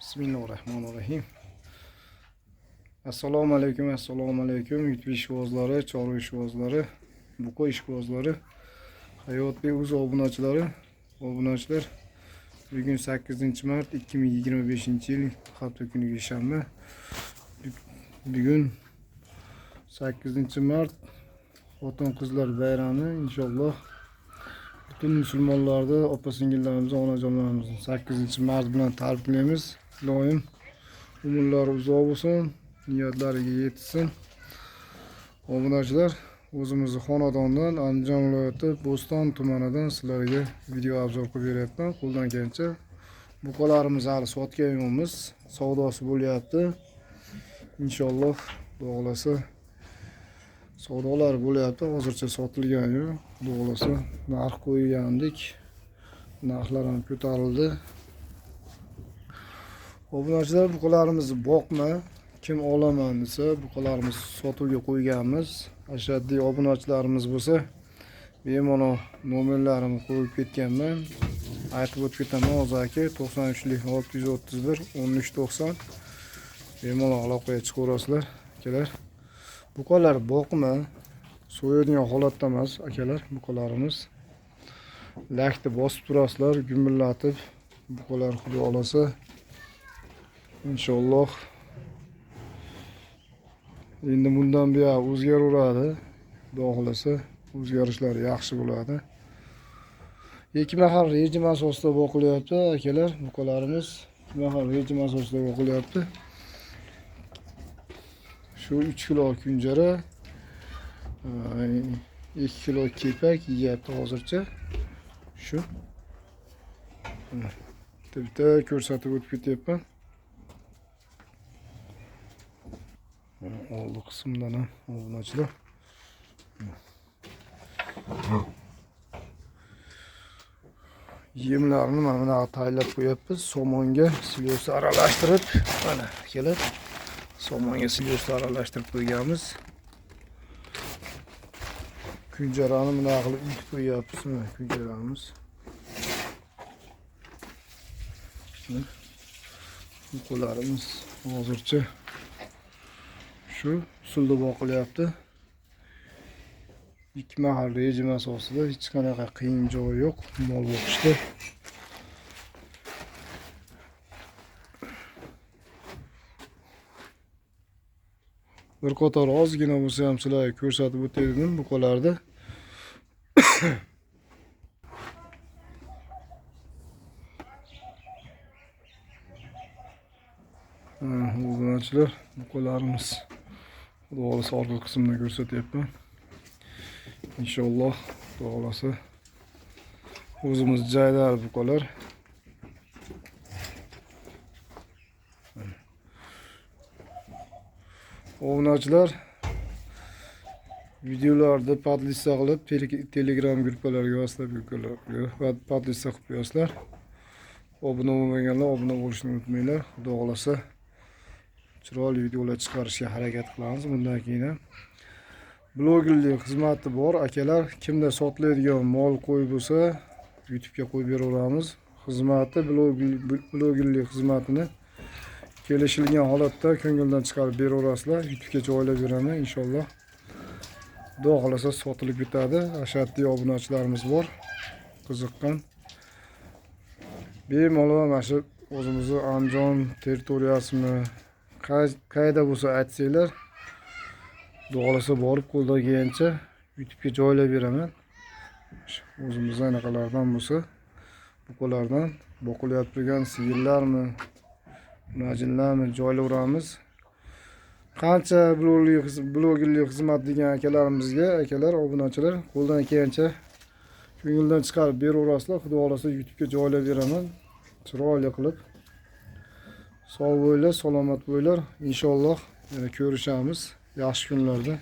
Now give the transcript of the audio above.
Bismillahirrahmanirrahim. Assalomu alaykum YouTube ishqibozlari, chorva ishqibozlari, buqa ishqibozlari, Hayotbek o'z obunachilar. Bugun 8-mart 2025-yil hafta kuniga shanba. Bugun 8-mart Xotin-qizlar bayrami inshaalloh. Bütün musulmonlarda opa-singillarimizni, onajonlarimizni 8-mart bilan tabriklaymiz. Ilohim umrlari uzoq bo'lsin, niyatlariga yetsin. Obunachilar, o'zimizni xonadondan Andijon viloyati Bo'ston tumanidan sizlarga video obzor qilib beryapman. Qo'ldan kelgancha buqalarimiz hali sotgan yo'qmiz, savdosi bo'lyapti. Inshaalloh Xudo xolasa savdolar bo'lyapti. Hozircha sotilgani yo'q. Xudo xolasa narx qo'ygandik. Narxlar ham ko'tarildi. Obunachilar, buqalarimizni boqma, kim olaman desa, buqalarimizni sotuvga qo'yganmiz. Ashaddiy obunachilarimiz bo'lsa, bemalol nomerlarimni qo'yib ketganman. Aytib o'tib ketaman hozir aka 93 631 1390. Bemalol aloqaga chiqaverasizlar akalar. Buqalar boqma, so'yadigan holatda emas akalar buqalarimiz. Lakni bosib turasizlar, gumillatib buqalar xudo xolasa inshaalloh endi bundan buyon o'zgaraveradi. Xudo xolasa o'zgarishlar yaxshi bo'ladi. Ikki mahal rejim asosida boqilyapti akalar, buqalarimiz ikki mahal rejim asosida boqilyapti. Şu 3 kilo kunjara, 2 kilo kepak yeyapti hozircha. Shu bitta ko'rsatib o'tib ketyapman. Oldi qismdan ham obunachilar. Yemlarni mana bunaqa tayyorlab qo'yapmiz. Somonga silyosni aralashtirib, mana akalar, somonga silyosni aralashtirib qo'yganmiz. Kunjarani bunaqa qilib yutib qo'yapmiz, mana kunjaramiz. Buqalarimiz hozircha shu usulda boqilyapti. Ikki mahal rejim asosida hech qanaqa qiyin joyi yo'q mol boqishda. Bir qator ozgina bo'lsa ham sizlarga ko'rsatib o'taydim buqalarda. Obunachilar, buqalarimiz Xudo xolasa orqa qismdan ko'rsatyapman. Inshaalloh Xudo xolasa o'zimiz joylar buqalar. Obunachilar, videolarda podlista qilib Telegram gruppalarga, WhatsApp gruppalarga podlista qilib qo'yasizlar. Obuna bo'lmaganlar obuna bo'lishni unutmanglar. Xudo xolasa chiroyli videolar chiqarishga harakat qilamiz. Bundan keyin ham blogerlik xizmati bor akalar. Kimda sotiladigan mol qo'y bo'lsa, YouTube'ga qo'yib beraveramiz. Xizmati blogerlik xizmatini kelishilgan holatda ko'ngildan chiqarib beraverasizlar. YouTube'ga joylab beraman inshaalloh. Xudo xolasa sotilib ketadi. Ashaddiy obunachilarimiz bor. Qiziqqan bemalol mana shu o'zimizni Andijon territoriyasini qayda bo'lsa aytsanglar, Xudo xolasa borib qo'ldan kelgancha YouTube'ga joylab beraman. O'zimizda anaqalardan bo'lsa, buqalardan boqilyapti turgan sigirlarmi, najinlarmi joylayveramiz. Qancha blogerlik xizmat degan akalarimizga, akalar, obunachilar qo'ldan kelgancha ko'ngildan chiqarib beraverasizlar. Xudo xolasa YouTube'ga joylab beraman. Chiroyli qilib. Sog' bo'linglar, salomat bo'linglar. Inshaalloh yana ko'rishamiz yaxshi kunlarda.